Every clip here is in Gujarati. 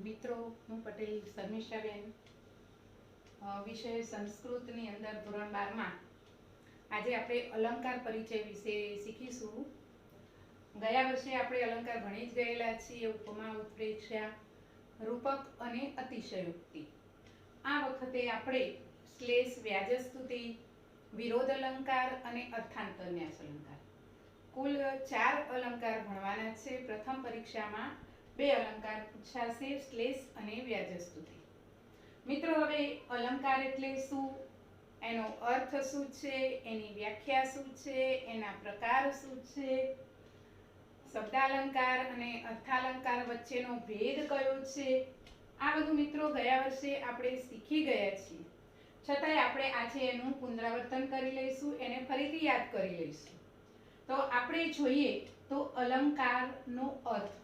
મિત્રો, હું પટેલ શર્મિષ્ઠાબેન, વિષય સંસ્કૃતની અંદર ધોરણ 12 આજે આપણે અલંકાર પરિચય વિશે શીખીશું. ગયા વર્ષે આપણે અલંકાર ભણી જ ગયેલા છીએ. ઉપમા, ઉત્પ્રેક્ષા, રૂપક અને અતિશયોક્તિ. આ વખતે આપણે શ્લેષ, વ્યાજસ્તુતિ, વિરોધ અલંકાર અને અર્થાંતરન્યાસ અલંકાર, કુલ 4 અલંકાર ભણવાના છે. પ્રથમ પરીક્ષામાં 2 અલંકાર પૂછાશે, શ્લેષ અને વ્યાજસ્તુતિ. મિત્રો, હવે અલંકાર એટલે શું, એનો અર્થ શું છે, એની વ્યાખ્યા શું છે, એના પ્રકાર શું છે, શબ્દાલંકાર અને અર્થાલંકાર વચ્ચેનો ભેદ કયો છે, આ બધું મિત્રો ગયા વર્ષે આપણે શીખી ગયા છીએ. છતાંય આપણે આજે એનું પુનરાવર્તન કરી લઈશું, એને ફરીથી યાદ કરી લઈશું. તો આપણે જોઈએ તો અલંકારનો અર્થ.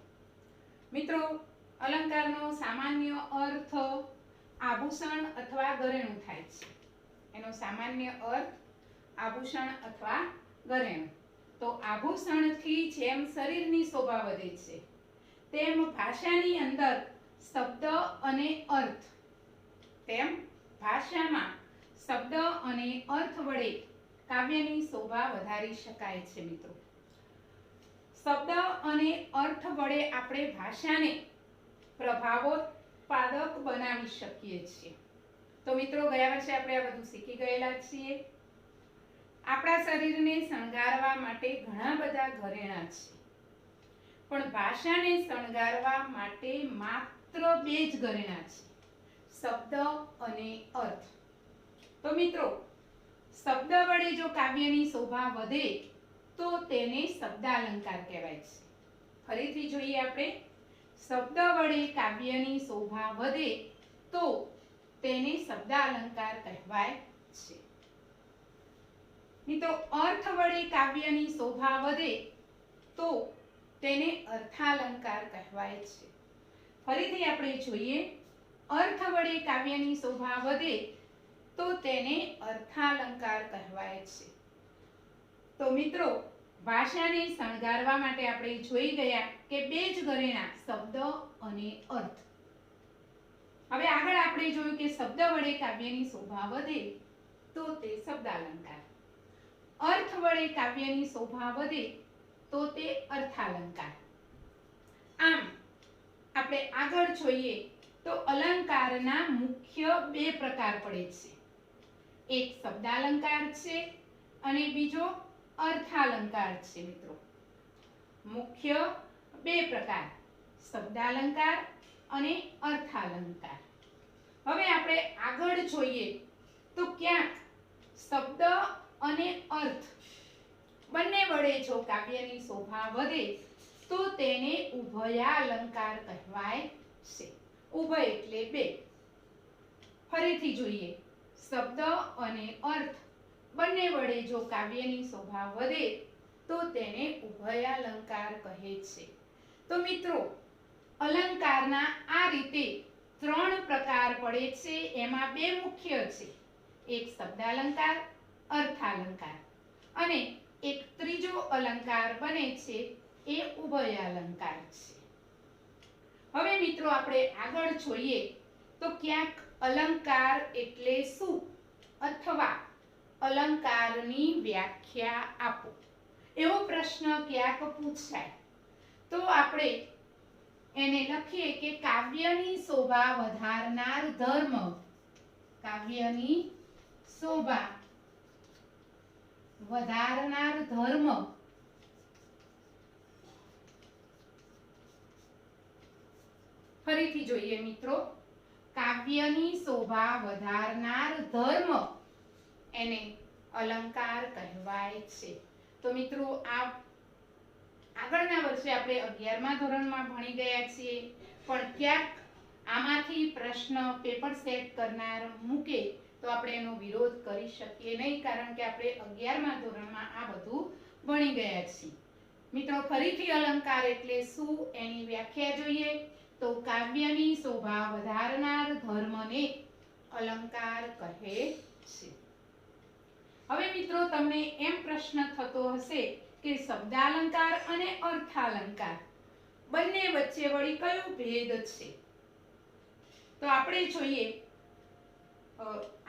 મિત્રો, અલંકારનો સામાન્ય અર્થ આભૂષણ અથવા ઘરેણું થાય છે. એનો સામાન્ય અર્થ આભૂષણ અથવા ઘરેણું. તો આભૂષણથી જેમ શરીરની શોભા વધે છે, તેમ ભાષાની અંદર શબ્દ અને અર્થ, તેમ ભાષામાં શબ્દ અને અર્થ વડે કાવ્યની શોભા વધારી શકાય છે. મિત્રો, શબ્દ અને અર્થ વડે આપણે ભાષાને પ્રભાવોત્પાદક બનાવી શકીએ છીએ. તો મિત્રો, ગયા વર્ષે આપણે આ બધું શીખી ગયેલા છીએ. આપણા શરીરને શણગારવા માટે ઘણા બધા ઘરેણાં છે, પણ ભાષાને શણગારવા માટે માત્ર 2 જ ઘરેણાં છે, શબ્દ અને અર્થ. તો મિત્રો, શબ્દ વડે જો કાવ્યની શોભા વધે તો તેને શબ્દાલંકાર કહેવાય છે. ફરીથી જોઈએ આપણે, શબ્દ વડે કાવ્યની શોભા વધે તો તેને શબ્દાલંકાર કહેવાય છે. મિત્રો, અર્થ વડે કાવ્યની શોભા વધે તો તેને અર્થાલંકાર કહેવાય છે. ફરીથી આપણે જોઈએ, અર્થ વડે કાવ્યની શોભા વધે તો તેને અર્થાલંકાર કહેવાય છે. તો મિત્રો, ભાષાને શણગારવા માટે આપણે જોઈ ગયા કે 2 જ ઘરેણાં, શબ્દ અને અર્થ. હવે આગળ આપણે જોયું કે શબ્દ વડે કાવ્યની શોભા વધે તો તે શબ્દાલંકાર, અર્થ વડે કાવ્યની શોભા વધે તો તે અર્થાલંકાર. આમ આપણે આગળ જોઈએ તો અલંકારના મુખ્ય 2 પ્રકાર પડે છે. એક શબ્દાલંકાર છે અને બીજો અર્થાલંકાર છે. મિત્રો, મુખ્ય 2 પ્રકાર, શબ્દાલંકાર અને અર્થાલંકાર. હવે આપણે આગળ જોઈએ તો ક્યાંક શબ્દ અને અર્થ બંને વડે જો કાવ્યની શોભા વધે તો તેને ઉભયાલંકાર કહેવાય છે. ઉભય એટલે 2. ફરીથી જોઈએ, શબ્દ અને અર્થ બંને વડે જો કાવ્યની શોભા વધે તો તેને ઉભયાલંકાર કહે છે. તો મિત્રો, અલંકારના આ રીતે 3 પ્રકાર પડે છે. એમાં 2 મુખ્ય છે, એક શબ્દાલંકાર, અર્થાલંકાર, અને એક ત્રીજો અલંકાર બને છે એ ઉભયાલંકાર છે. હવે મિત્રો, આપણે આગળ જોઈએ તો ક્યાંક અલંકાર એટલે શું અથવા અલંકારની વ્યાખ્યા આપો, એવો પ્રશ્ન ક્યાંક પૂછાય તો આપણે એને લખીએ કે કાવ્યની શોભા વધારનાર ધર્મ. કાવ્યની શોભા વધારનાર ધર્મ. ફરીથી જોઈએ મિત્રો, કાવ્યની શોભા વધારનાર ધર્મ એને અલંકાર કહેવાય છે. તો મિત્રો, આ આગળના વર્ષે આપણે 11મા ધોરણમાં ભણી ગયા છીએ, પણ ક્યાંક આમાંથી પ્રશ્ન પેપર સેટ કરનાર મૂકે તો આપણે એનો વિરોધ કરી શકીએ નહીં, કારણ કે આપણે 11મા ધોરણમાં આ બધું ભણી ગયા છીએ. મિત્રો, ફરીથી અલંકાર એટલે શું એની વ્યાખ્યા જોઈએ તો કાવ્યની શોભા વધારનાર ધર્મને અલંકાર કહે છે. હવે મિત્રો, તમને એમ પ્રશ્ન થતો હશે કે શબ્દાલંકાર અને અર્થાલંકાર બંને વચ્ચે વળી કયો ભેદ છે? તો આપણે જોઈએ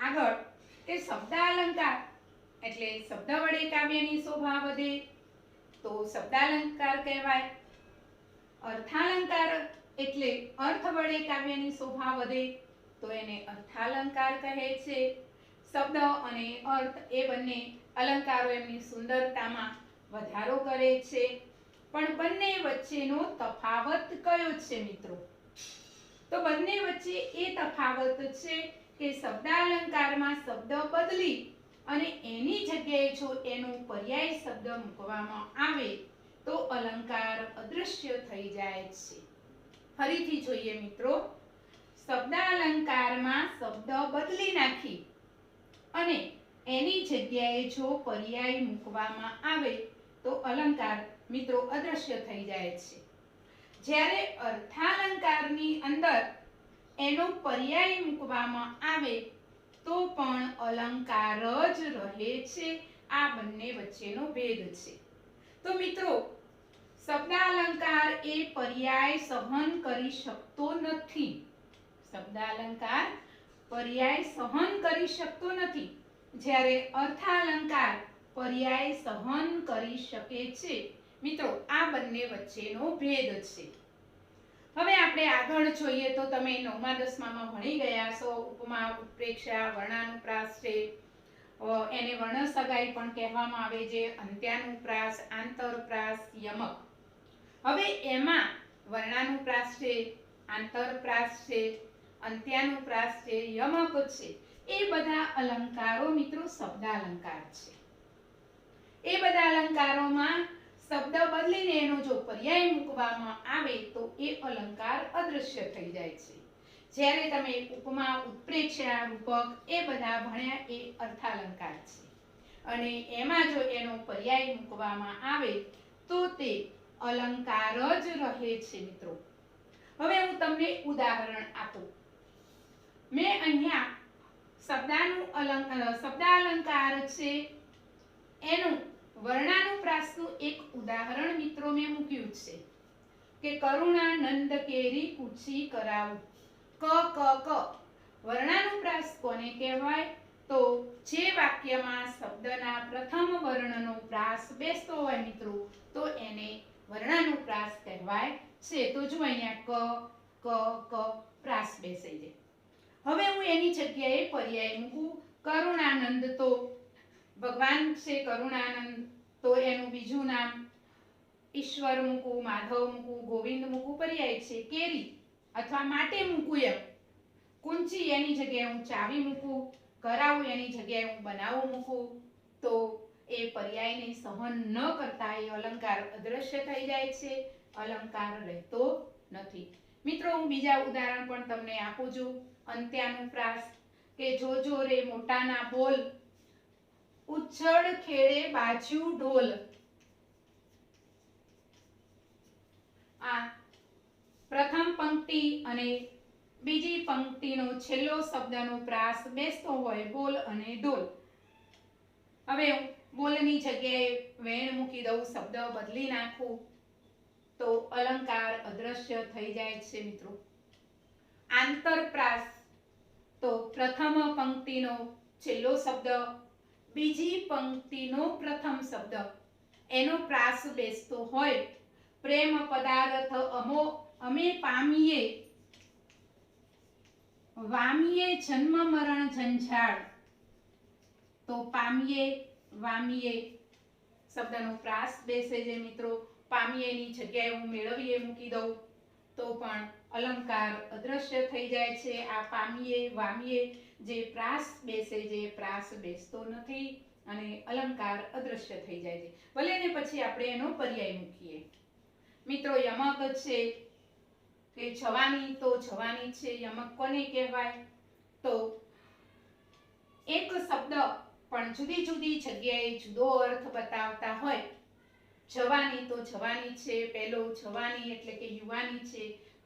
આગળ કે શબ્દાલંકાર એટલે શબ્દ વડે કાવ્યની શોભા વધે તો શબ્દાલંકાર કહેવાય. અર્થાલંકાર એટલે અર્થ વડે કાવ્યની શોભા વધે તો એને અર્થાલંકાર કહે છે. શબ્દ અને અર્થ એ બંને અલંકારો એમની સુંદરતામાં વધારો કરે છે, પણ બંને વચ્ચેનો તફાવત કયો છે મિત્રો? તો બંને વચ્ચે એ તફાવત છે કે શબ્દાલંકારમાં શબ્દ બદલી અને એની જગ્યાએ જો એનો પર્યાય શબ્દ મૂકવામાં આવે તો અલંકાર અદૃશ્ય થઈ જાય છે. ફરીથી જોઈએ મિત્રો, શબ્દાલંકારમાં શબ્દ બદલી નાખી અને એની જગ્યાએ જો પર્યાય મૂકવામાં આવે તો અલંકાર મિત્રો અદૃશ્ય થઈ જાય છે. જ્યારે અર્થાલંકારની અંદર એનો પર્યાય મૂકવામાં આવે તો પણ અલંકાર જ રહે છે. આ બંને વચ્ચેનો ભેદ છે. તો મિત્રો, શબ્દાલંકાર એ પર્યાય સહન કરી શકતો નથી. શબ્દાલંકાર પર્યાય સહન કરી શકતો નથી, જ્યારે અર્થાલંકાર પર્યાય સહન કરી શકે છે. મિત્રો, આ બંને વચ્ચેનો ભેદ છે. હવે આપણે આગળ જોઈએ તો તમે 9મા 10મામાં ભણી ગયા છો. ઉપમા, ઉત્પ્રેક્ષા, વર્ણાનુપ્રાસ છે, એને વર્ણસગાઈ પણ કહેવામાં આવે છે, અંત્યાનુપ્રાસ, આંતરપ્રાસ, યમક. હવે એમાં વર્ણાનુપ્રાસ છે, આંતરપ્રાસ છે, અંત્યાનુપ્રાસ છે, યમક છે, એ બધા અલંકારો મિત્રો શબ્દાલંકાર છે. એ બધા અલંકારોમાં શબ્દ બદલીને એનો જો પર્યાય મૂકવામાં આવે તો એ અલંકાર અદૃશ્ય થઈ જાય છે. જ્યારે તમે ઉપમા, ઉત્પ્રેક્ષા, રૂપક એ બધા ભણ્યા એ અર્થાલંકાર છે, અને એમાં જો એનો પર્યાય મૂકવામાં આવે તો તે અલંકાર જ રહે છે મિત્રો. હવે હું તમને ઉદાહરણ આપું. મેં અહીંયા શબ્દાલંકાર છે એનું વર્ણાનુપ્રાસનું એક ઉદાહરણ મિત્રો મેં મૂક્યું છે કે કરુણાનંદ કેરી કૂચી કરાવું. ક ક ક વર્ણાનુપ્રાસ કોને કહેવાય? તો જે વાક્યમાં શબ્દના પ્રથમ વર્ણનો પ્રાસ બેસતો હોય મિત્રો તો એને વર્ણાનુપ્રાસ કહેવાય છે. તો જો અહીંયા ક ક ક પ્રાસ બેસી જાય. હવે હું એની જગ્યાએ પર્યાય મૂકું. કરુણાનંદ તો ભગવાન છે, કરુણાનંદ તો એનું બીજું નામ. ઈશ્વર મૂકું, માધવ મૂકું, ગોવિંદ મૂકું, પર્યાય છે. કેરી અથવા માટે મૂકું એમ. કુંચી એની જગ્યાએ હું ચાવી મૂકું. કરાવું એની જગ્યાએ હું બનાવું મૂકું. તો એ પર્યાયને સહન ન કરતા એ અલંકાર અદૃશ્ય થઈ જાય છે, અલંકાર રહેતો નથી. મિત્રો, હું બીજા ઉદાહરણ પણ તમને આપું છું. અંત્યાનુપ્રાસ કે જોજો રે મોટાના બોલ, ઉચ્છળ ખેડે બાજ્યું ઢોલ. આ પ્રથમ પંક્તિ અને બીજી પંક્તિનો છેલ્લો શબ્દનો પ્રાસ બેસતો હોય બોલ અને ઢોલ. હવે હું બોલની જગ્યાએ વેણ મૂકી દઉં, શબ્દ બદલી નાખું તો અલંકાર અદૃશ્ય થઈ જાય છે મિત્રો. આંતરપ્રાસ તો પ્રથમ પંક્તિનો છેલ્લો શબ્દ, બીજી પંક્તિનો પ્રથમ શબ્દ, એનો પ્રાસ બેસતો હોય. પ્રેમ પદાર્થ અમે પામીએ, વામીએ જન્મ મરણ ઝંઝાળ. તો પામીએ, વામીએ શબ્દનો પ્રાસ બેસે છે મિત્રો. પામીએની જગ્યાએ હું મેળવીએ મૂકી દઉં તો પણ અલંકાર અદૃશ્ય થઈ જાય છે. આ પામીએ, વામીએ જે પ્રાસ બેસે છે, પ્રાસ બેસતો નથી અને અલંકાર અદૃશ્ય થઈ જાય છે. ભલે ને પછી આપણે એનો પર્યાય મૂકીએ. મિત્રો, યમક છે કે જવાની, તો જવાની છે, યમક કોને કહેવાય? તો એક શબ્દ પણ જુદી જુદી જગ્યાએ જુદો અર્થ બતાવતા હોય. જવાની તો જવાની છે, પહેલો જવાની એટલે કે યુવાની છે,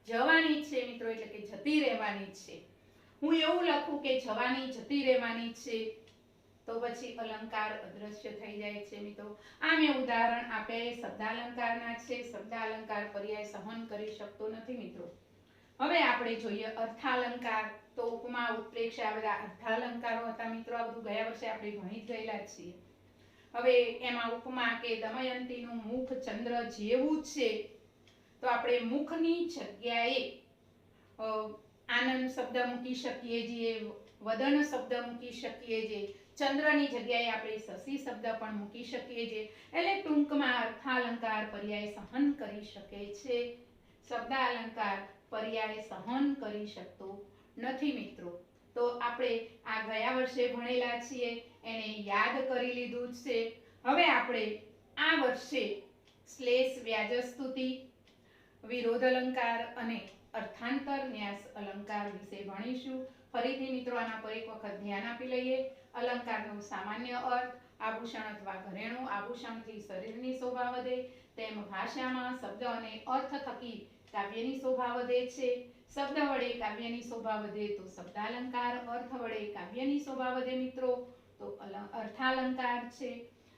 જવાની છે મિત્રો એટલે કે જતી રહેવાની છે. હું એવું લખું કે જવાની જતી રહેવાની છે તો પછી અલંકાર અદૃશ્ય થઈ જાય છે મિત્રો. આ મેં ઉદાહરણ આપ્યા એ શબ્દાલંકારના છે. શબ્દાલંકાર પર્યાય સહન કરી શકતો નથી મિત્રો. હવે આપણે જોઈએ અર્થાલંકાર. તો ઉપમા, ઉત્પ્રેક્ષ આ બધા અર્થાલંકારો હતા મિત્રો. આ બધું ગયા વર્ષે આપણે ભણી જ ગયેલા છીએ. હવે એમાં ઉપમા કે દમયંતીનું મુખ ચંદ્ર જેવું છે, તો આપણે મુખની જગ્યાએ આનંદ શબ્દ મૂકી શકીએ છીએ, વદન શબ્દ મૂકી શકીએ છીએ, ચંદ્રની જગ્યાએ આપણે શશી શબ્દ પણ મૂકી શકીએ છીએ. એટલે ટૂંકમાં અર્થાલંકાર પર્યાય સહન કરી શકે છે, શબ્દાલંકાર પર્યાય સહન કરી શકતો નથી મિત્રો. તો આપણે આ ગયા વર્ષે ભણેલા છીએ એને યાદ કરી લીધું છે. હવે આપણે આ વર્ષે શ્લેષ, વ્યાજસ્તુતિ, વિરોધ અલંકાર અને અર્થાંતર ન્યાસ અલંકાર વિશે ભણીશું. ફરીથી મિત્રો આના પર એક વખત ધ્યાન આપી લઈએ. અલંકારનો સામાન્ય અર્થ: આભૂષણ અથવા ઘરેણું. આભૂષણથી શરીરની શોભા વધે, તેમ ભાષામાં શબ્દ અને અર્થ થકી કાવ્યની શોભા વધે છે. શબ્દ વડે કાવ્યની શોભા વધે તો શબ્દાલંકાર, અર્થ વડે કાવ્યની શોભા વધે મિત્રો તો અર્થાલંકાર છે.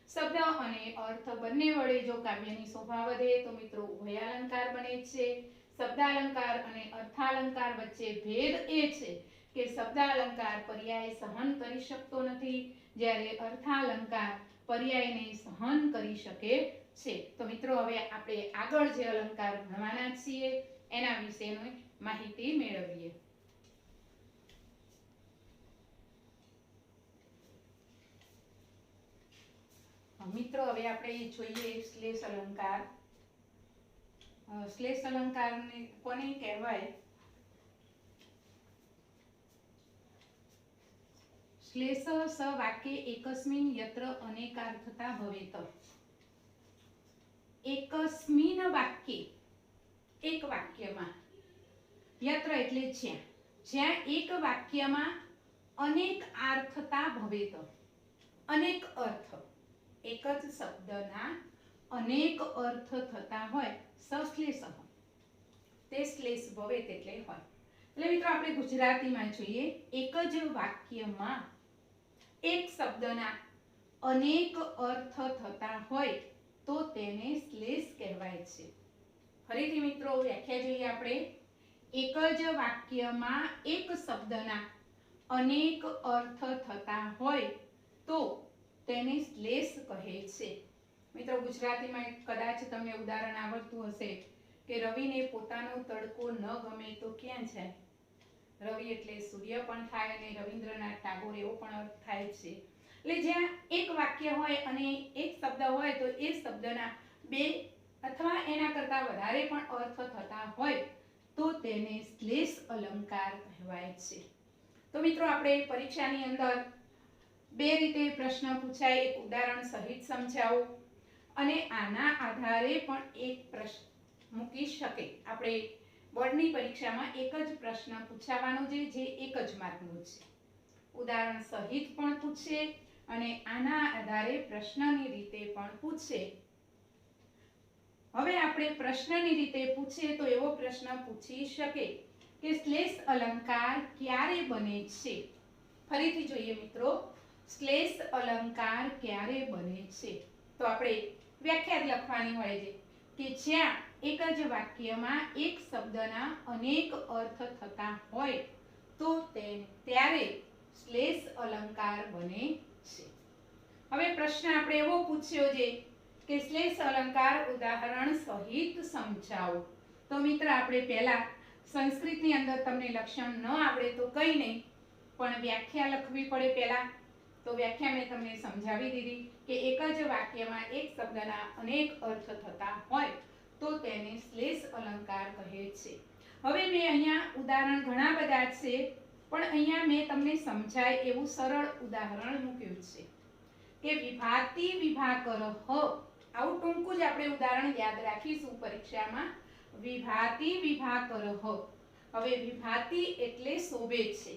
શબ્દ અને અર્થ બંને વડે જો કાવ્યની શોભા વધે તો મિત્રો ઉભયાલંકાર બને છે. શબ્દાલંકાર અને અર્થાલંકાર વચ્ચે ભેદ એ છે કે શબ્દાલંકાર પર્યાય સહન કરી શકતો નથી, જ્યારે અર્થાલંકાર પર્યાયને સહન કરી શકે છે. તો મિત્રો હવે આપણે આગળ જે અલંકાર ભણવાના છીએ એના વિશેની માહિતી મેળવીએ. મિત્રો હવે આપણે જોઈએ શ્લેષ અલંકાર. શ્લેષ અલંકારને કોને કહેવાય? શ્લેષ સ વાક્યે એકસ્મિન યત્ર અનેકાર્થતા ભવેત. એકસ્મિન વાક્યે, એક વાક્યમાં, યત્ર એટલે જ્યાં, જ્યાં એક વાક્યમાં અનેક આર્થતા ભવેત, અનેક અર્થ, એક જ શબ્દના અનેક અર્થ થતા હોય, સશ્લેષ તે શ્લેષ ભવેત એટલે હોય. એટલે મિત્રો આપણે ગુજરાતીમાં જોઈએ, એક જ વાક્યમાં એક શબ્દના અનેક અર્થ થતા હોય તો તેને શ્લેષ કહેવાય છે. ફરીથી મિત્રો વ્યાખ્યા જોઈએ આપણે. એક જ વાક્યમાં એક શબ્દના અનેક અર્થ થતા હોય તો તેને શ્લેષ કહે છે. મિત્રો ગુજરાતીમાં કદાચ તમને ઉદાહરણ આવડતું હશે કે રવિને પોતાનો તડકો ન ગમે તો ક્યાં જાય? રવિ એટલે સૂર્ય પણ થાય અને રવિન્દ્રનાથ ટાગોર એવો પણ અર્થ થાય છે. એટલે જ્યાં એક વાક્ય હોય અને એક શબ્દ હોય તો એ શબ્દના બે અથવા એના કરતા વધારે પણ અર્થ થતા હોય તો તેને શ્લેષ અલંકાર કહેવાય છે. તો મિત્રો આપણે પરીક્ષાની અંદર બે રીતે પ્રશ્ન પૂછાય, એક ઉદાહરણ સહિત સમજાવો અને આના આધારે પણ એક પ્રશ્ન મૂકી શકે. આપણે બોર્ડની પરીક્ષામાં એક જ પ્રશ્ન પૂછાવાનો છે જે એક જ માર્કનો છે. ઉદાહરણ સહિત પણ પૂછે અને આના આધારે પ્રશ્નની રીતે પણ પૂછે. હવે આપણે પ્રશ્નની રીતે પૂછે તો એવો પ્રશ્ન પૂછી શકે કે શ્લેષ અલંકાર ક્યારે બને છે? ફરીથી જોઈએ મિત્રો, શ્લેષ અલંકાર ક્યારે બને છે? તો આપણે વ્યાખ્યા લખવાની હોય છે કે જ્યાં એક જ વાક્યમાં એક શબ્દના અનેક અર્થ થતા હોય તો ત્યારે શ્લેષ અલંકાર બને છે. હવે પ્રશ્ન આપણે એવો પૂછ્યો છે કે શ્લેષ અલંકાર ઉદાહરણ સહિત સમજાવો. તો મિત્ર આપણે પહેલા સંસ્કૃતની અંદર તમને લક્ષણ ન આવડે તો કંઈ નહીં, પણ વ્યાખ્યા લખવી પડે પહેલા. તો વ્યાખ્યા મેં તમને સમજાવી દીધી કે એક જ વાક્યમાં એક શબ્દના અનેક અર્થ થતા હોય તો તેને શ્લેષ અલંકાર કહે છે. હવે મેં અહીંયા ઉદાહરણ ઘણા બધા છે, પણ અહીંયા મેં તમને સમજાય એવું સરળ ઉદાહરણ મૂક્યું છે કે વિભાતિ વિભાકરઃ. આવું ટૂંકું જ આપણે ઉદાહરણ યાદ રાખીશું પરીક્ષામાં. વિભાતિ વિભાકરઃ. હવે વિભાતિ એટલે શોભે છે,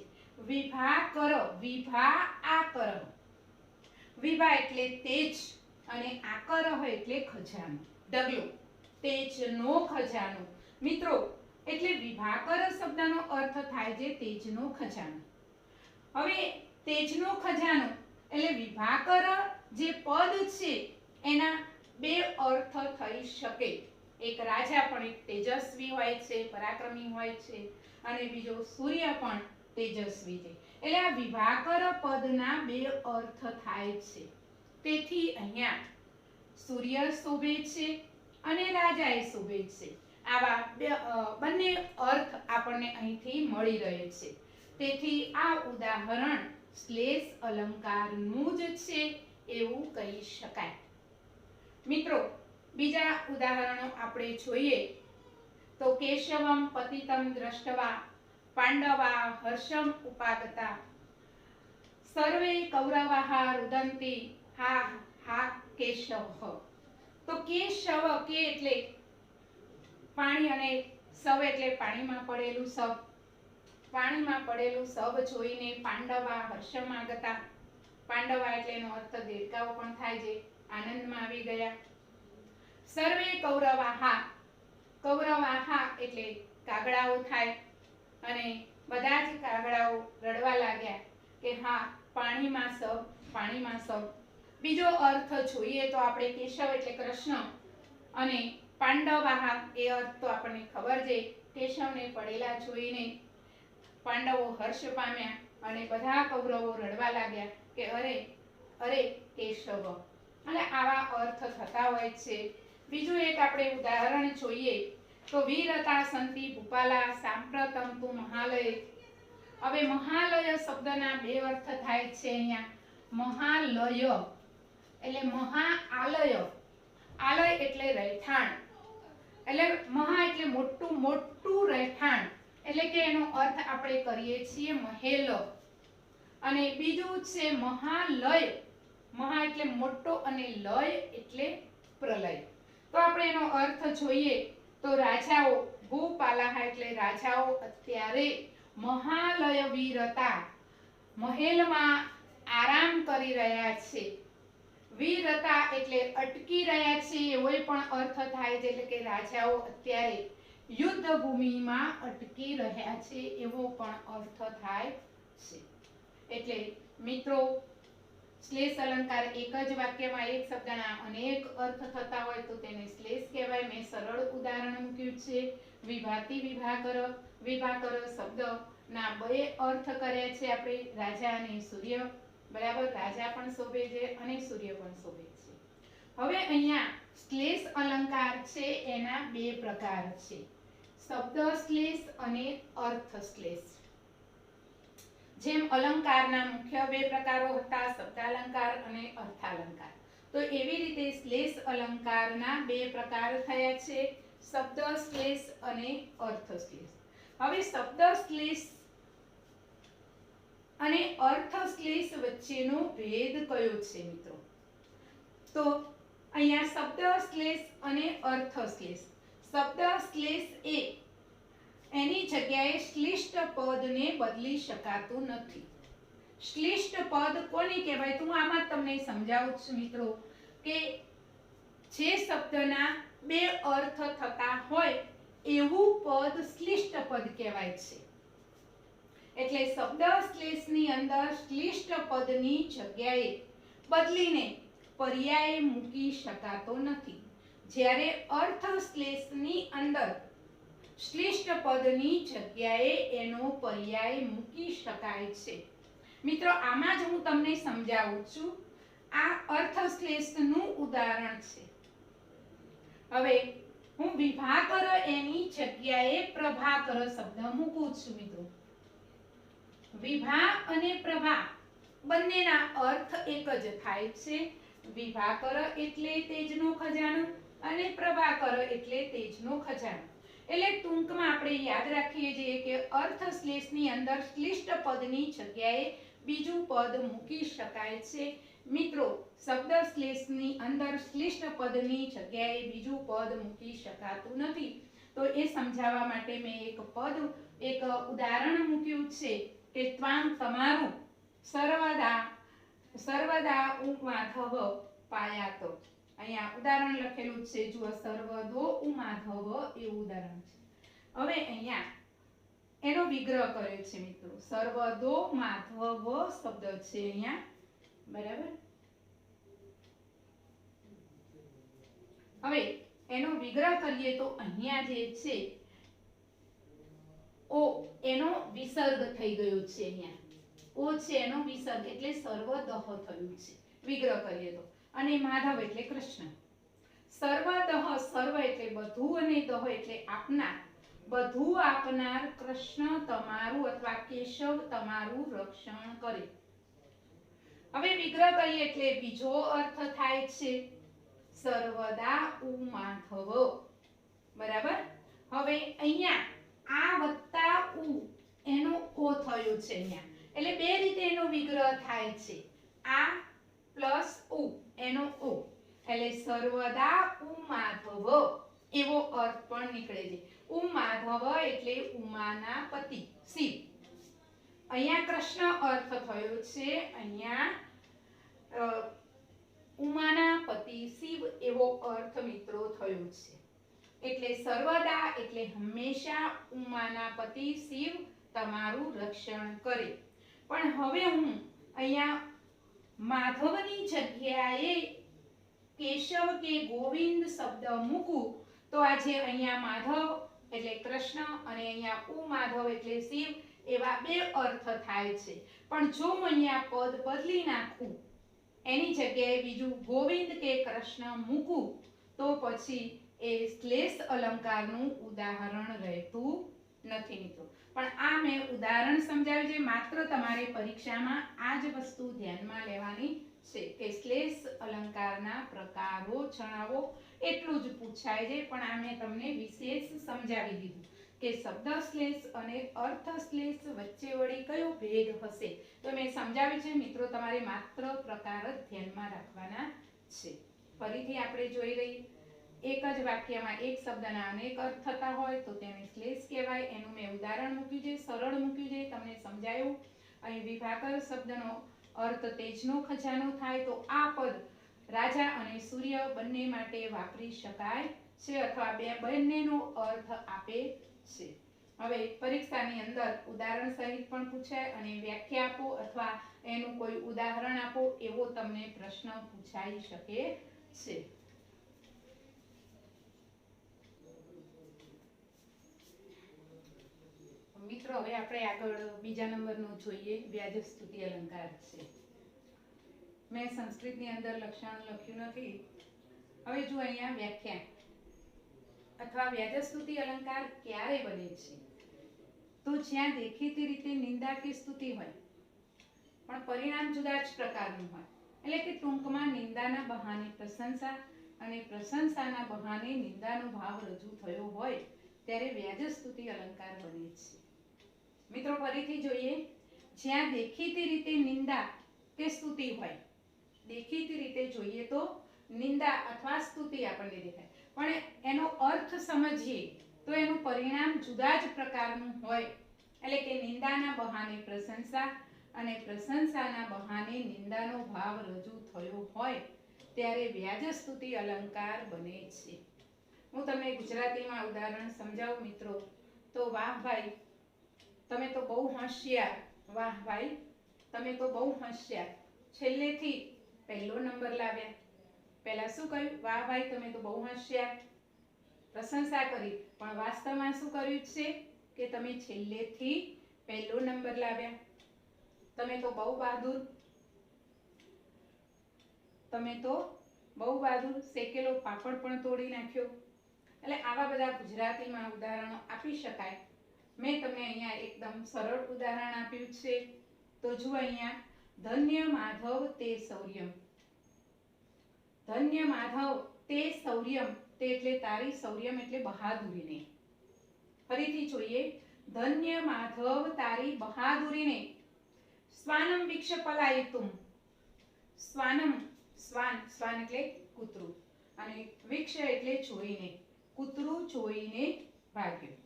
વિભાકર, વિભા આકર. વિભા એટલે તેજ અને આકરઃ એટલે ખજાનો, ઢગલો, તેજનો ખજાનો. મિત્રો એટલે વિભાકર શબ્દનો અર્થ થાય છે તેજનો ખજાનો. હવે તેજનો ખજાનો એટલે વિભાકર જે પદ છે એના બે અર્થ થઈ શકે. એક રાજા પણ એક તેજસ્વી હોય છે, પરાક્રમી હોય છે, અને બીજો સૂર્ય પણ તેજસ્વી છે. એટલે આ વિભાકર પદના બે અર્થ થાય છે. તેથી અહીંયા સૂર્ય શોભે છે અને રાજાએ શોભે છે. આવા બંને અર્થ આપણને અહીંથી મળી રહે છે. તેથી આ ઉદાહરણ શ્લેષ અલંકારનું જ છે એવું કહી શકાય. મિત્રો, બીજા ઉદાહરણો આપણે જોઈએ તો કેશવમ પતિતમ દ્રષ્ટવા પાંડવા હર્ષમ ઉપાગતા સર્વે કૌરવાહ રુદંતી હા હા કેશવ. તો કેશવ, કે એટલે પાણી અને સવ એટલે પાણીમાં પડેલું સવ. પાણીમાં પડેલું સવ જોઈને પાંડવા હર્ષમાગતા. પાંડવા એટલે એનો અર્થ દેડકાઓ પણ થાય છે, આનંદમાં આવી ગયા. સર્વે કૌરવાહા, કૌરવાહા એટલે કાગડાઓ થાય, અને બધા જ કાગડાઓ રડવા લાગ્યા કે હા પાણીમાં સવ, પાણીમાં સવ. બીજો અર્થ જોઈએ તો આપણે કેશવ એટલે કૃષ્ણ અને પાંડવાહા એ અર્થ તો આપણને ખબર છે. કેશવને પડેલા જોઈને પાંડવો હર્ષ પામ્યા અને બધા કૌરવો રડવા લાગ્યા કે અરે અરે કેશવ. અને આવા અર્થ થતા હોય છે. બીજું એક આપણે ઉદાહરણ જોઈએ તો વીરતા સંતિ ભૂપાલા સાંપ્રતમ તુ મહાલય. હવે મહાલય શબ્દના બે અર્થ થાય છે અહીંયા. મહાલય એટલે મહાઆલય, આલય એટલે રહેઠાણ, એટલે મહા એટલે મોટું, મોટું રહેઠાણ, એટલે કે એનો અર્થ આપણે કરીએ છીએ મહેલ. અને બીજું છે મહાલય, મહા એટલે મોટો અને લય એટલે પ્રલય. તો આપણે એનો અર્થ જોઈએ તો રાજાઓ, ભૂપાલાહ એટલે રાજાઓ અત્યારે મહાલય વીરતા મહેલમાં આરામ કરી રહ્યા છે. વીરતા એટલે અટકી રહ્યા છે એવો પણ અર્થ થાય છે, એટલે કે રાજાઓ અત્યારે યુદ્ધ ભૂમિમાં અટકી રહ્યા છે એવો પણ અર્થ થાય છે. એટલે મિત્રો, શ્લેષ અલંકાર એક જ વાક્યમાં એક શબ્દના અનેક અર્થ થતા હોય તો તેને શ્લેષ કહેવાય. મેં સરળ ઉદાહરણ મૂક્યું છે. વિભાતિ વિભાકર, વિભાકર શબ્દના બે અર્થ કર્યા છે આપણે, રાજા અને સૂર્ય. બરાબર, રાજા પણ શોભે છે અને સૂર્ય પણ શોભે છે. હવે અહીંયા શ્લેષ અલંકાર છે એના બે પ્રકાર છે, શબ્દ શ્લેષ અને અર્થ શ્લેષ. જેમ અલંકારના મુખ્ય બે પ્રકારો હતા, શબ્દાલંકાર અને અર્થાલંકાર, તો એવી રીતે શ્લેષ અલંકારના બે પ્રકાર થયા છે, શબ્દ શ્લેષ અને અર્થ શ્લેષ. હવે શબ્દ શ્લેષ અને અર્થ શ્લેષ વચ્ચેનો ભેદ કયો છે મિત્રો? તો અહીંયા શબ્દ શ્લેષ અને અર્થ શ્લેષ. શબ્દ શ્લેષ એ એની જગ્યાએ શ્લિષ્ટ પદને બદલી શકાતું નથી. શ્લિષ્ટ પદ કોને કહેવાય? તો હું આમાં તમને સમજાવું છું મિત્રો, કે જે શબ્દના બે અર્થ થતા હોય એવું પદ શ્લિષ્ટ પદ કહેવાય છે. એટલે શબ્દ શ્લેષની અંદર શ્લિષ્ટ પદની જગ્યાએ બદલીને પર્યાય મૂકી શકાતો નથી. જ્યારે અર્થ શ્લેષની અંદર શ્લિષ્ટ પદની જગ્યાએ એનો પર્યાય મૂકી શકાય છે. મિત્રો, આમાં જ હું તમને સમજાવું છું. આ અર્થ શ્લેષનું ઉદાહરણ છે. હવે હું વિભાકર એની જગ્યાએ પ્રભાકર શબ્દ મૂકું છું મિત્રો. વિભા અને પ્રભા બંનેના અર્થ એક જ થાય છે. વિભાકર એટલે તેજનો ખજાનો અને પ્રભાકર એટલે તેજનો ખજાનો. એટલે ટૂંકમાં આપણે યાદ રાખીએ છીએ કે અર્થ શ્લેષની અંદર શ્લિષ્ટ પદની જગ્યાએ બીજું પદ મૂકી શકાય છે. મિત્રો, શબ્દ શ્લેષની અંદર શ્લિષ્ટ પદની જગ્યાએ બીજું પદ મૂકી શકાતું નથી. તો એ સમજાવવા માટે મેં એક ઉદાહરણ મૂક્યું છે કે ત્વાં તમારું સર્વદા ઉમાધવ પાયાતો. અહીંયા ઉદાહરણ લખેલું છે, જુઓ, સર્વદો ઉમાધવ એવું ઉદાહરણ છે. હવે અહીંયા એનો વિગ્રહ કર્યો છે મિત્રો. સર્વદો માધવ શબ્દ છે અહીંયા, બરાબર. હવે એનો વિગ્રહ કરીએ તો અહીંયા જે છે ઓ એનો વિસર્ગ થઈ ગયો છે, અહીંયા ઓ છે એનો વિસર્ગ એટલે સર્વદહ થયું છે વિગ્રહ કરીએ તો. અને માધવ એટલે કૃષ્ણ. સર્વદહ, સર્વ એટલે બધું અને દહ એટલે આપનાર, બધું આપનાર કૃષ્ણ તમારું અથવા કેશવ તમારું રક્ષણ કરે. હવે વિગ્રહ કરીએ એટલે બીજો અર્થ થાય છે સર્વદા ઉ માધવ. બરાબર. હવે અહીંયા આ વત્તા ઉ એનો ઓ થયો છે અહીંયા, એટલે બે રીતે એનો વિગ્રહ થાય છે. આ પ્લસ ઉ એનો ઓ, એટલે સર્વદા ઉ માધવ એવો અર્થ પણ નીકળે છે. ઉ માધવ એટલે ઉમાના પતિ શિવ. અહીંયા કૃષ્ણ અર્થ થયો છે, અહીંયા ઉમાના પતિ શિવ એવો અર્થ મિત્રો થયો છે. એટલે સર્વદા એટલે હંમેશા, ઉમાના પતિ શિવ તમારું રક્ષણ કરે. પણ હવે હું અહીંયા માધવની જગ્યાએ કેશવ કે ગોવિંદ શબ્દ મૂકું તો આજે અહીંયા માધવ એટલે કૃષ્ણ અને અહીંયા ઉ માધવ એટલે શિવ એવા બે અર્થ થાય છે. પણ જો હું અહીંયા પદ બદલી નાખું, એની જગ્યાએ બીજું ગોવિંદ કે કૃષ્ણ મૂકું તો પછી એ શ્લેષ અલંકારનું ઉદાહરણ રહેતું નથી મિત્રો. પણ આ મેં ઉદાહરણ સમજાવ્યું છે, માત્ર તમારે પરીક્ષામાં આ જ વસ્તુ ધ્યાનમાં લેવાની છે કે શ્લેષ અલંકારના પ્રકારો જણાવો, એટલું જ પૂછાય છે. પણ આ મેં તમને વિશેષ સમજાવી દીધું કે શબ્દ શ્લેષ અને અર્થ શ્લેષ વચ્ચે વળી કયો ભેદ હશે તો મેં સમજાવ્યું છે મિત્રો. તમારે માત્ર પ્રકાર જ ધ્યાનમાં રાખવાના છે. ફરીથી આપણે જોઈ લઈએ. એક જ વાક્યમાં એક શબ્દના અનેક અર્થ થતા હોય તો તેને શ્લેષ કહેવાય. એનું મેં ઉદાહરણ મૂક્યું છે, સરળ મૂક્યું છે, તમને સમજાયું. અહીં વિભાકર શબ્દનો અર્થ તેજનો ખજાનો થાય તો આ પદ રાજા અને સૂર્ય બંને માટે વાપરી શકાય છે અથવા બંનેનો અર્થ આપે છે. હવે પરીક્ષાની અંદર ઉદાહરણ સહિત પણ પૂછાય અને વ્યાખ્યા આપો અથવા એનું કોઈ ઉદાહરણ આપો એવો તમને પ્રશ્ન પૂછાઈ શકે છે. મિત્રો હવે આપણે આગળ બીજા નંબરનું જોઈએ, વ્યાજ સ્તુતિ અલંકાર છે. મેં સંસ્કૃતની અંદર લક્ષણ લખ્યું નથી. હવે જો અહીંયા વ્યાખ્યા અથવા વ્યાજ સ્તુતિ અલંકાર ક્યારે બને છે તો જ્યાં દેખીતી રીતે નિંદા કે સ્તુતિ હોય પણ પરિણામ જુદા જ પ્રકારનું હોય. એટલે કે ટૂંકમાં નિંદાના બહાને પ્રશંસા અને પ્રશંસાના બહાને નિંદાનો ભાવ રજૂ થયો હોય ત્યારે વ્યાજ સ્તુતિ અલંકાર બને છે. મિત્રો ફરીથી જોઈએ. જ્યાં દેખીતી રીતે નિંદા કે સ્તુતિ હોય, દેખીતી રીતે જોઈએ તો નિંદા અથવા સ્તુતિ આપણને દેખાય, પણ એનો અર્થ સમજીએ તો એનું પરિણામ જુદા જ પ્રકારનું હોય. એટલે કે નિંદાના બહાને પ્રશંસા અને પ્રશંસાના બહાને નિંદાનો ભાવ રજૂ થયો હોય ત્યારે વ્યાજ સ્તુતિ અલંકાર બને છે. હું તમને ગુજરાતીમાં ઉદાહરણ સમજાવું મિત્રો. તો વાહ ભાઈ તમે તો બહુ હોશિયાર, વાહ ભાઈ તમે તો બહુ હોશિયાર, છેલ્લેથી પહેલો નંબર લાવ્યા. પહેલા શું કહ્યું? વાહ ભાઈ તમે તો બહુ હોશિયાર, પ્રશંસા કરી. પણ વાસ્તવમાં શું કર્યું છે કે તમે છેલ્લેથી પહેલો નંબર લાવ્યા. તમે તો બહુ બહાદુર, તમે તો બહુ બહાદુર, શેકેલો પાપડ પણ તોડી નાખ્યો. એટલે આવા બધા ગુજરાતીમાં ઉદાહરણો આપી શકાય. મેં તમને અહીંયા એકદમ સરળ ઉદાહરણ આપ્યું છે. તો જુઓ અહીંયા ધન્ય માધવ તે શૌર્યમ. ધન્ય માધવ તે શૌર્યમ, તે એટલે તારી શૌર્યમ એટલે બહાદુરીને. ફરીથી જોઈએ. ધન્ય માધવ તારી બહાદુરીને. સ્વાનમ વિક્ષ પલાયિતુમ. સ્વાનમ સ્વાન, સ્વાન એટલે કૂતરું અને વિક્ષ એટલે જોઈને, કૂતરું જોઈને ભાગ્યું.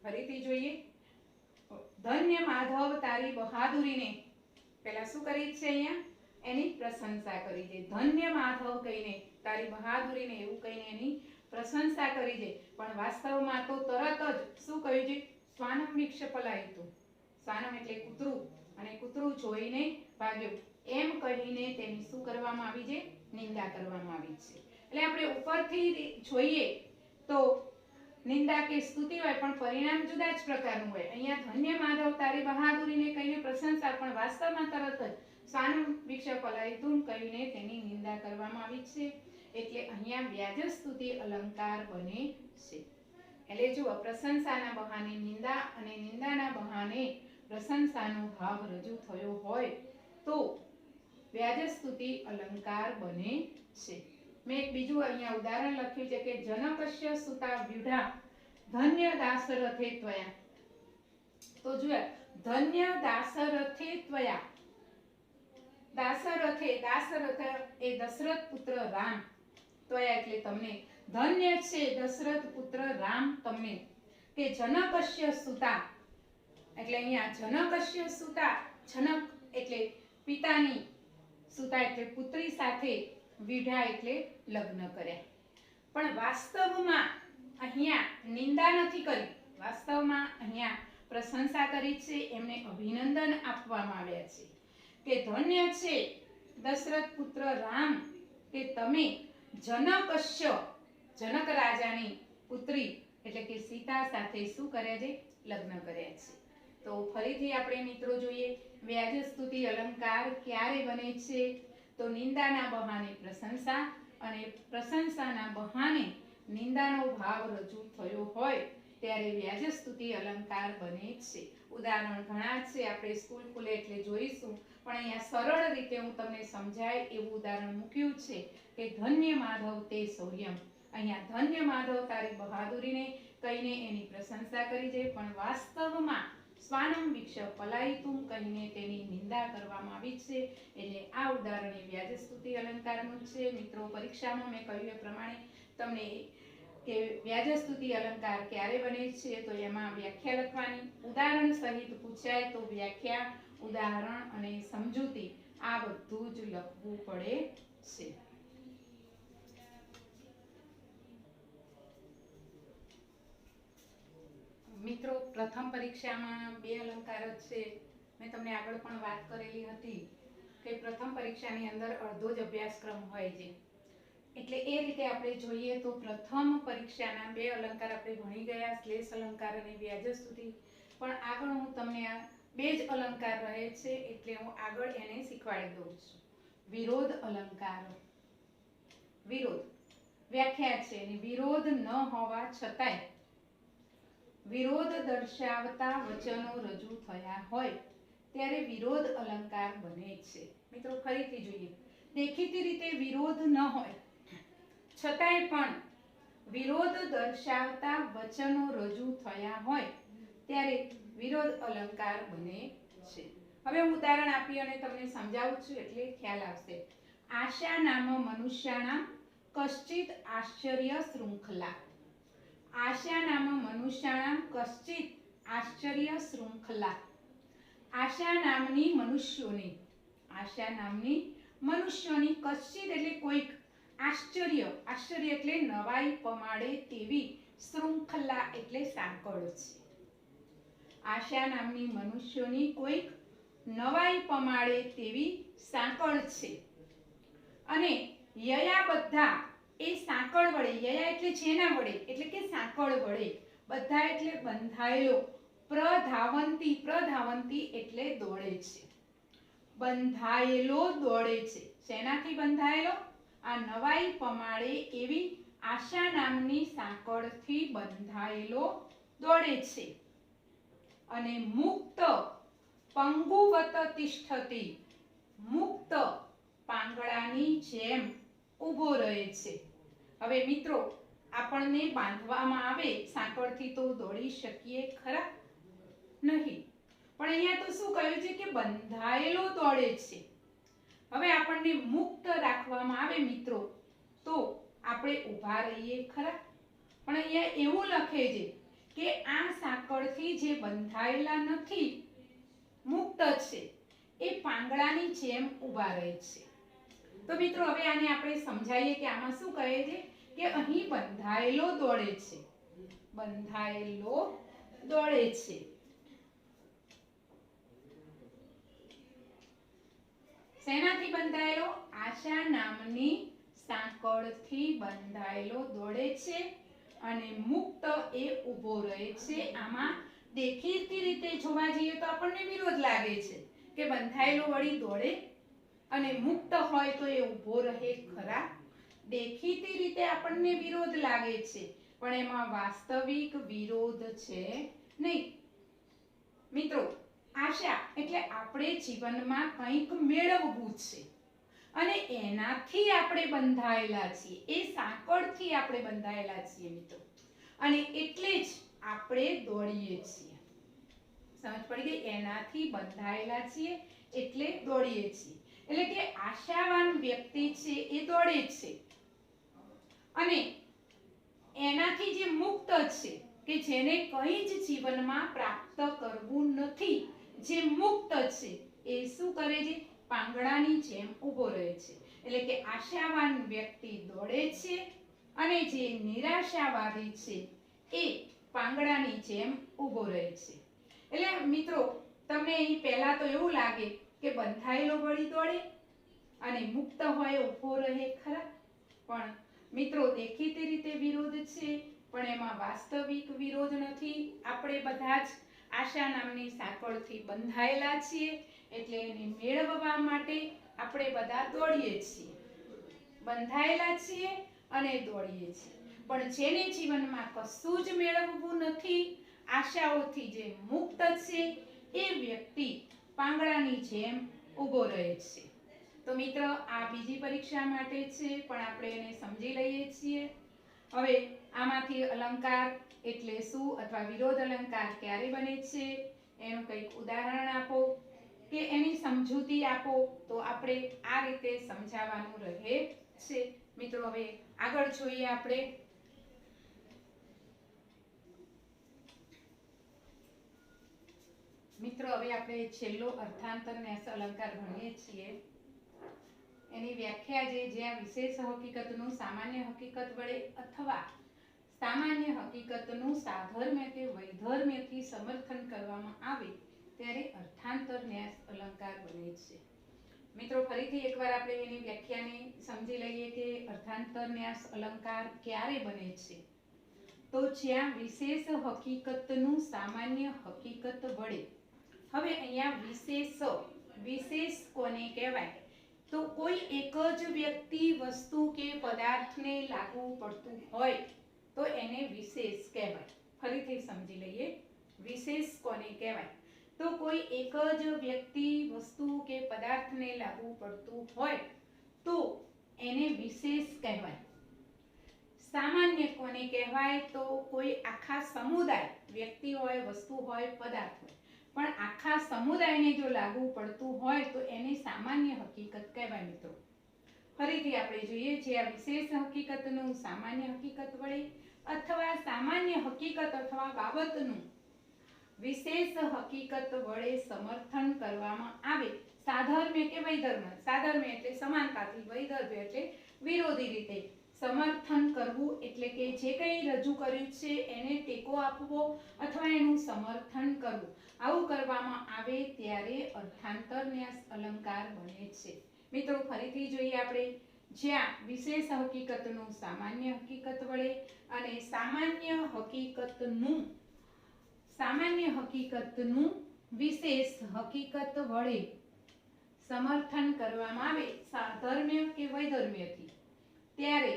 ફરીથી જોઈએ. ધન્ય માધવ તારી બહાદુરીને. પહેલા શું કરી છે અહીંયા? એની પ્રશંસા કરી છે. ધન્ય માધવ કહીને તારી બહાદુરીને એવું કહીને એની પ્રશંસા કરી છે. પણ વાસ્તવમાં તો તરત જ શું કહ્યું છે? સ્વાનમ વિક્ષ પલાયિતુમ. સ્વાનમ એટલે કૂતરું અને કૂતરું જોઈને ભાગ્યું એમ કહીને તેની શું કરવામાં આવી છે? નિંદા કરવામાં આવી છે. એટલે આપણે ઉપરથી જોઈએ તો નિંદા કે સ્તુતિ હોય પણ પરિણામ જુદા જ પ્રકારનું હોય. અહીંયા ધન્ય માધવ તારી બહાદુરીને કહીને પ્રશંસા, પણ વાસ્તવમાં તરત જ સ્વાનમ વિક્ષ પલાયિતુમ કહીને તેની નિંદા કરવામાં આવી છે. એટલે અહીંયા વ્યાજ સ્તુતિ અલંકાર બને છે. એટલે જુઓ, પ્રશંસાના બહાને નિંદા અને નિંદાના બહાને પ્રશંસાનો ભાવ રજૂ થયો હોય તો વ્યાજ સ્તુતિ અલંકાર બને છે. મેં એક બીજું અહીંયા ઉદાહરણ લખ્યું છે કે જનકસ્ય સુતા વ્યુઢા ધન્ય દાસરથે ત્વયા. તો જુઓ, ધન્ય દાસરથે ત્વયા. દાસરથ એ દશરથ પુત્ર રામ, ત્વયા એટલે તમને, ધન્ય છે દશરથ પુત્ર રામ તમને, કે જનકસ્ય સુતા એટલે અહીંયા જનકસ્ય સુતા, જનક એટલે પિતાની, સુતા એટલે પુત્રી સાથે, વિઢા એટલે લગ્ન કર્યા. પણ વાસ્તવમાં અહીંયા નિંદા નથી કરી, વાસ્તવમાં અહીંયા પ્રશંસા કરી છે, એમને અભિનંદન આપવામાં આવ્યા છે કે ધન્ય છે દશરથ પુત્ર રામ કે તમે જનકસ્ય, જનક રાજાની પુત્રી એટલે કે સીતા સાથે શું કર્યા છે? લગ્ન કર્યા છે. તો ફરીથી આપણે મિત્રો જોઈએ, વ્યાજ સ્તુતિ અલંકાર ક્યારે બને છે? તો નિંદાના બહાને પ્રશંસા અને પ્રશંસાના બહાને નિંદાનો ભાવ રજૂ થયો હોય ત્યારે વ્યાજ સ્તુતિ અલંકાર બને છે. ઉદાહરણ ઘણા છે, આપણે સ્કૂલ ખુલે એટલે જોઈશું, પણ અહીંયા સરળ રીતે હું તમને સમજાય એવું ઉદાહરણ મૂક્યું છે કે ધન્ય માધવ તે શૌર્યમ. અહીંયા ધન્ય માધવ તારી બહાદુરીને કહીને એની પ્રશંસા કરી છે, પણ વાસ્તવમાં સ્વાનમ વિક્ષ પલાયિતુમ કહીને તેની નિંદા કરવામાં આવી છે. એટલે આ ઉદાહરણ એ વ્યાજ સ્તુતિ અલંકારનું છે. મિત્રો, પરીક્ષામાં મેં કહ્યું એ પ્રમાણે તમને કે વ્યાજ સ્તુતિ અલંકાર ક્યારે બને છે તો એમાં વ્યાખ્યા લખવાની, ઉદાહરણ સહિત પૂછાય તો વ્યાખ્યા, ઉદાહરણ અને સમજૂતી આ બધું જ લખવું પડે છે. મિત્રો, પ્રથમ પરીક્ષામાં 2 અલંકાર જ છે. મેં તમને આગળ પણ વાત કરેલી હતી કે પ્રથમ પરીક્ષાની અંદર અડધો જ અભ્યાસક્રમ હોય છે. એટલે એ રીતે આપણે જોઈએ તો પ્રથમ પરીક્ષાના 2 અલંકાર આપણે ભણી ગયા, શ્લેષ અલંકાર અને વ્યાજ સ્તુતિ. પણ આગળ હું તમને આ 2 જ અલંકાર રહે છે એટલે હું આગળ એને શીખવાડી દઉં છું. વિરોધ અલંકાર. વિરોધ વ્યાખ્યા છે, વિરોધ ન હોવા છતાંય વિરોધ દર્શાવતા વચનો રજૂ થયા હોય ત્યારે વિરોધ અલંકાર બને છે. મિત્રો, ફરીથી જોઈએ, દેખીતી રીતે વિરોધ ન હોય છતાંય પણ વિરોધ દર્શાવતા વચનો રજૂ થયા હોય ત્યારે વિરોધ અલંકાર બને છે. હવે હું ઉદાહરણ આપી અને તમને સમજાવું છું એટલે ખ્યાલ આવશે. આશા નામ મનુષ્યાણામ કશ્ચિત આશ્ચર્ય શૃંખલા. આશા નામ મનુષ્યાણામ કશ્ચિત આશ્ચર્ય શૃંખલા. આશા નામની મનુષ્યોની, આશા નામની મનુષ્યોની કશ્ચિત એટલે કોઈક, આશ્ચર્ય, આશ્ચર્ય એટલે નવાઈ પમાડે તેવી, શૃંખલા એટલે સાંકળ છે. આશા નામની મનુષ્યોની કોઈક નવાઈ પમાડે તેવી સાંકળ છે. અને યયા બધા એ સાંકળ વડે, યયા એટલે જેના વડે એટલે કે સાંકળ વડે, બધા એટલે બંધાયેલો, પ્રધાવંતી, પ્રધાવંતી એટલે દોડે છે, બંધાયેલો દોડે છે. શેનાથી બંધાયેલો? આ નવાઈ પમાડે એવી આશા નામની સાંકળથી બંધાયેલો દોડે છે. અને મુક્ત પંગુવત તિષ્ઠતિ, મુક્ત પાંગડાની જેમ ઊભો રહે છે. હવે મિત્રો, આપણને બાંધવામાં આવે સાંકળથી તો દોડી શકીએ ખરા? નહીં. પણ અહીંયા તો શું કહ્યું છે કે બંધાયેલો દોડે છે. હવે આપણને મુક્ત રાખવામાં આવે મિત્રો તો આપણે ઊભા રહીએ ખરા? પણ અહીંયા એવું લખે છે કે આ સાંકળથી જે બંધાયેલા નથી, મુક્ત છે, એ પાંગડાની જેમ ઊભા રહે છે. તો મિત્રો, હવે આને આપણે સમજાવીએ કે આમાં શું કહે છે કે અહીં બંધાયેલો દોડે છે, બંધાયેલો દોડે છે. શેનાથી બંધાયેલો? આશા નામની સાંકળથી બંધાયેલો દોડે છે અને મુક્ત એ ઊભો રહે છે. આમાં દેખીતી રીતે જોવા જઈએ તો આપણને વિરોધ લાગે છે કે બંધાયેલો વળી દોડે અને મુક્ત હોય તો એ ઊભો રહે ખરા. દેખીતી રીતે આપણને વિરોધ લાગે છે, પણ એમાં વાસ્તવિક વિરોધ છે નહીં. મિત્રો, આશા એટલે આપણે જીવનમાં કંઈક મેળવવું છે અને એનાથી આપણે બંધાયેલા છીએ, એ સાંકળથી આપણે બંધાયેલા છીએ મિત્રો, અને એટલે જ આપણે દોડીએ છીએ. સમજ પડી ગઈ? એનાથી બંધાયેલા છીએ એટલે દોડીએ છીએ. એટલે કે આશાવાન વ્યક્તિ છે એ દોડે છે અને એનાથી જે મુક્ત છે કે જેને કંઈ જ જીવનમાં પ્રાપ્ત કરવું નથી, જે મુક્ત છે એ શું કરે છે? પાંગડાની જેમ ઊભો રહે છે. એટલે કે આશાવાન વ્યક્તિ દોડે છે અને જે નિરાશાવાદી છે એ પાંગડાની જેમ ઊભો રહે છે. એટલે મિત્રો, તમને અહીં પહેલા તો એવું લાગે કે બંધાયેલો વળી દોડે અને મુક્ત હોય ઊભો રહે ખરા, પણ મિત્રો દેખીતી રીતે વિરોધ છે, પણ એમાં વાસ્તવિક વિરોધ નથી. આપણે બધા જ આશા નામની સાંકળથી બંધાયેલા છીએ, એટલે એને મેળવવા માટે આપણે બધા દોડીએ છીએ, બંધાયેલા છીએ અને દોડીએ છીએ. પણ જેને જીવનમાં કશું જ મેળવવું નથી, આશાઓથી જે મુક્ત છે, એ વ્યક્તિ પાંગડાની જેમ ઊભો રહે છે. તો મિત્ર, આ બીજી પરીક્ષા માટે છે, પણ આપણે એને સમજી લઈએ છીએ. હવે આમાંથી અલંકાર એટલે શું અથવા વિરોધ અલંકાર ક્યારે બને છે એનું કંઈક ઉદાહરણ આપો કે એની સમજૂતી આપો, તો આપણે આ રીતે સમજાવવાનું રહે છે. મિત્રો, હવે આગળ જોઈએ આપણે. મિત્રો, હવે આપણે છેલ્લો અર્થાંતર ન્યાસ અલંકાર ભણીએ છીએ. એની વ્યાખ્યા જે જ્યાં વિશેષ હકીકતનું સામાન્ય હકીકત વડે અથવા સામાન્ય હકીકતનું સાધર્મ્ય કે વૈધર્મ્યથી સમર્થન કરવામાં આવે ત્યારે અર્થાંતર ન્યાસ અલંકાર બને છે. મિત્રો, ફરીથી એકવાર આપણે એની વ્યાખ્યાને સમજી લઈએ કે અર્થાંતર ન્યાસ અલંકાર ક્યારે બને છે. તો જ્યાં વિશેષ હકીકતનું સામાન્ય હકીકત વડે. હવે અહીંયા વિશેષ કોને કહેવાય? તો કોઈ એક જ વ્યક્તિ, વસ્તુ કે પદાર્થને લાગુ પડતું હોય તો એને વિશેષ કહેવાય. ફરીથી સમજી લઈએ, વિશેષ કોને કહેવાય? તો કોઈ એક જ વ્યક્તિ, વસ્તુ કે પદાર્થને લાગુ પડતું હોય તો એને વિશેષ કહેવાય. સામાન્ય કોને કહેવાય? તો કોઈ આખા સમુદાય, વ્યક્તિ હોય, વસ્તુ હોય, પદાર્થ હોય, પણ આખા સમુદાયને જો લાગુ પડતું હોય તો એને સામાન્ય હકીકત કહેવાય. મિત્રો, ફરીથી આપણે જોઈએ, જે આ વિશેષ હકીકતનું સામાન્ય હકીકત વડે અથવા સામાન્ય હકીકત અથવા બાબતનું વિશેષ હકીકત વડે સમર્થન કરવામાં આવે, સાધર્મ્ય કે વૈધર્મ્ય. સાધર્મ્ય એટલે સમાનતાથી, વૈધર્મ્ય એટલે વિરોધી રીતે સમર્થન કરવું, એટલે કે જે કંઈ રજૂ કર્યું છે એને ટેકો આપવો અથવા એનું સમર્થન કરવું. આવું કરવામાં આવે ત્યારે અર્થાંતર ન્યાસ અલંકાર બને છે. મિત્રો, ફરીથી જોઈએ આપણે, જ્યાં વિશેષ હકીકતનું સામાન્ય હકીકત વડે અને સામાન્ય હકીકતનું વિશેષ હકીકત વડે સમર્થન કરવામાં આવે, સાધર્મ્ય કે વૈધર્મ્યથી, ત્યારે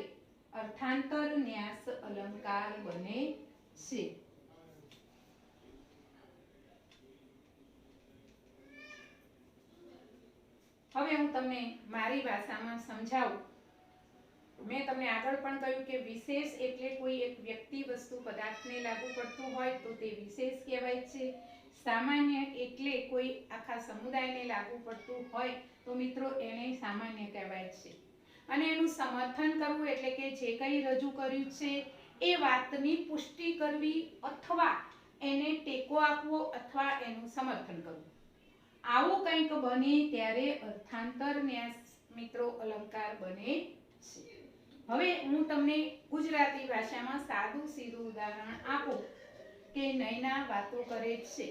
અર્થાંતર ન્યાસ અલંકાર બને છે. હવે હું તમને મારી ભાષામાં સમજાવું. મેં તમને આગળ પણ કહ્યું કે વિશેષ એટલે કોઈ એક વ્યક્તિ, વસ્તુ, પદાર્થને લાગુ પડતું હોય તો તે વિશેષ કહેવાય છે. સામાન્ય એટલે કોઈ આખા સમુદાયને લાગુ પડતું હોય તો મિત્રો એને સામાન્ય કહેવાય છે. અને એનું સમર્થન કરવું એટલે કે જે કંઈ રજૂ કર્યું છે એ વાતની પુષ્ટિ કરવી અથવા એને ટેકો આપવો અથવા એનું સમર્થન કરવું. આવું કંઈક બને ત્યારે અર્થાંતર ન્યાસ મિત્રો અલંકાર બને છે. હવે હું તમને ગુજરાતી ભાષામાં સાદું સીધું ઉદાહરણ આપું કે નૈના વાતો કરે છે.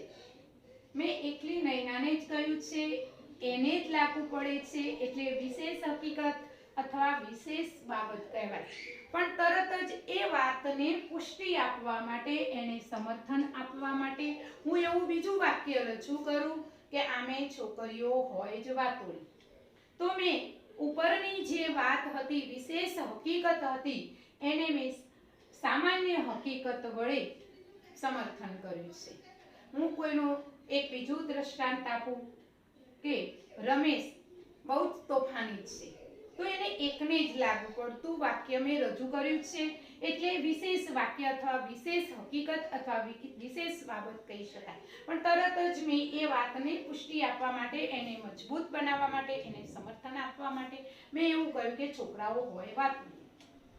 મેં એકલી નૈનાને જ કહ્યું છે, એને જ લાગુ પડે છે, એટલે વિશેષ હકીકત અથવા વિશેષ બાબત કહેવાય. પણ તરત જ એ વાતને પુષ્ટિ આપવા માટે, એને સમર્થન આપવા માટે હું એવું બીજું વાક્ય રજૂ કરું કે આમે છોકરીઓ હોય જ વાતોડી. તો મેં ઉપરની જે વાત હતી, વિશેષ હકીકત હતી, એને મેં સામાન્ય હકીકત વડે સમર્થન કર્યું છે. હું કોઈનું એક બીજું દ્રષ્ટાંત આપું કે રમેશ બહુ જ તોફાની છે, તો એને એકને જ લાગુ પડતું વાક્ય મેં રજૂ કર્યું છે, એટલે વિશેષ વાક્ય અથવા વિશેષ હકીકત અથવા વિશેષ બાબત કહી શકાય. પણ તરત જ મેં એ વાતને પુષ્ટિ આપવા માટે, એને મજબૂત બનાવવા માટે, એને સમર્થન આપવા માટે મેં એવું કહ્યું કે છોકરાઓ હોય વાતોડી.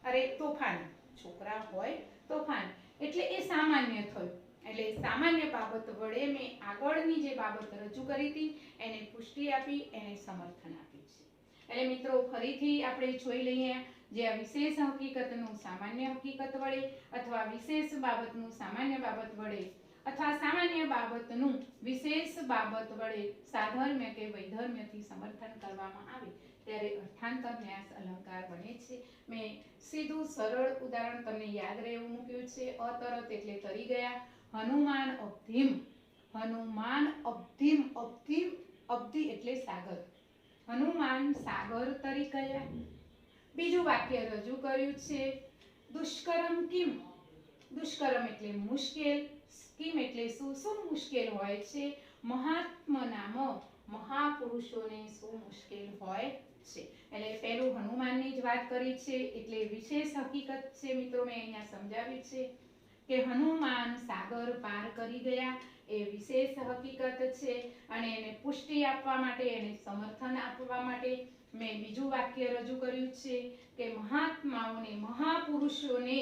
અરે તોફાની, છોકરા હોય તોફાની, એટલે એ સામાન્ય થયું. એટલે સામાન્ય બાબત વડે મેં આગળની જે બાબત રજૂ કરી હતી એને પુષ્ટિ આપી, એને સમર્થન આપ્યું છે. એટલે મિત્રો ફરીથી આપણે જોઈ લઈએ, જે આ વિશેષ હકીકતનું સામાન્ય હકીકત વડે અથવા વિશેષ બાબતનું સામાન્ય બાબત વડે અથવા સામાન્ય બાબતનું વિશેષ બાબત વડે સાધર્મ્ય કે વૈધર્મ્યથી સમર્થન કરવામાં આવે ત્યારે અર્થાંતર ન્યાસ અલંકાર બને છે. મેં સીધું સરળ ઉદાહરણ તમને યાદ રહે એવું મૂક્યું છે. અતરત એટલે તરી ગયા. હનુમાન અબ્ધિમ, હનુમાન અબ્ધિમ, અબ્ધિમ અબ્ધિ એટલે સાગર. હનુમાન સાગર તરી ગયા. બીજું વાક્ય રજૂ કર્યું છે દુષ્કરમ કિમ, દુષ્કરમ એટલે મુશ્કેલ, કિમ એટલે શું શું મુશ્કેલ હોય છે, મહાત્મનામ મહાપુરુષોને શું મુશ્કેલ હોય છે. એટલે પહેલું હનુમાનની જ વાત કરી છે, એટલે વિશેષ હકીકત છે મિત્રો, મેં અહીંયા સમજાવી છે કે હનુમાન સાગર પાર કરી ગયા, એ વિશેષ હકીકત છે. અને એને પુષ્ટિ આપવા માટે, એને સમર્થન આપવા માટે મેં બીજું વાક્ય રજૂ કર્યું છે કે મહાત્માઓને, મહાપુરુષોને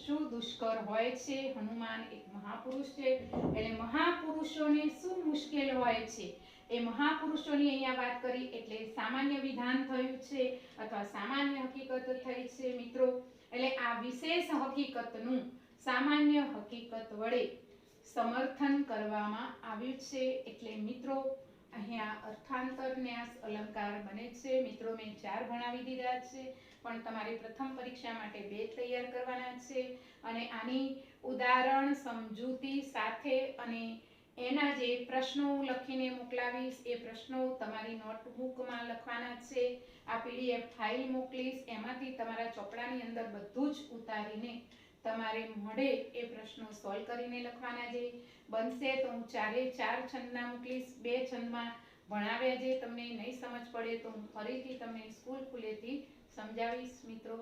શું દુષ્કર હોય છે. હનુમાન એક મહાપુરુષ છે, એટલે મહાપુરુષોને શું મુશ્કેલ હોય છે, એ મહાપુરુષોની અહીંયા વાત કરી, એટલે સામાન્ય વિધાન થયું છે અથવા સામાન્ય હકીકત થઈ છે મિત્રો. એટલે આ વિશેષ હકીકતનું સામાન્ય હકીકત વડે સમર્થન કરવામાં આવ્યું છે. એટલે મિત્રો અહીંયા અર્થાંતર ન્યાસ અલંકાર બને છે. મિત્રો મેં 4 ભણાવી દીધા છે, પણ તમારે પ્રથમ પરીક્ષા માટે 2 તૈયાર કરવાના છે. અને આની ઉદાહરણ સમજૂતી સાથે અને એના જે પ્રશ્નો લખીને મોકલાવીશ, એ પ્રશ્નો તમારી નોટબુકમાં લખવાના છે. આ PDF ફાઇલ મોકલીશ, એમાંથી તમારા ચોપડાની અંદર બધું જ ઉતારીને તમારે મોઢે એ પ્રશ્નો સોલ્વ કરીને લખવાના છે. બનશે તો હું 4 છંદના મોકલીશ. 2 છંદમાં ભણાવ્યા, જે તમને નહીં સમજ પડે તો હું ફરીથી તમને સ્કૂલ ખુલેથી સમજાવીશ મિત્રો.